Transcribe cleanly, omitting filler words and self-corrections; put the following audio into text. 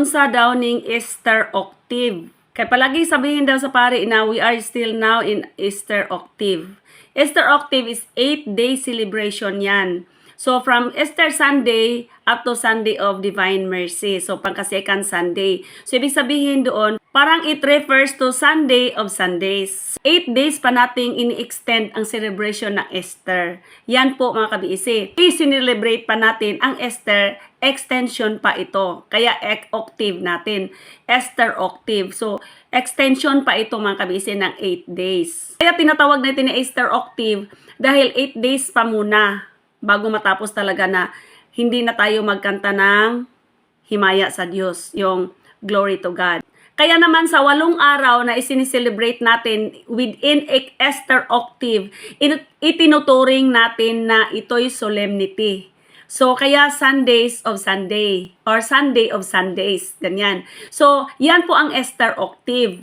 unsa daw ning Easter octave. Kaya palagi sabihin daw sa pare na we are still now in Easter octave. Easter octave is 8-day celebration yan. So from Easter Sunday up to Sunday of Divine Mercy. So pangka-second Sunday. So ibig sabihin doon, parang it refers to Sunday of Sundays. 8 days pa nating ini-extend ang celebration ng Easter. Yan po mga kabiisi. I-celebrate pa natin ang Easter, extension pa ito. Kaya octave natin. Easter octave. So extension pa ito mga kabiisi ng 8 days. Kaya tinatawag natin na Easter octave dahil 8 days pa muna bago matapos talaga na hindi na tayo magkanta ng himaya sa Diyos, yung glory to God. Kaya naman sa 8 araw na isinicelebrate natin within Easter octave, itinuturing natin na ito'y solemnity. So, kaya Sundays of Sunday or Sunday of Sundays, ganyan. So, yan po ang Easter octave.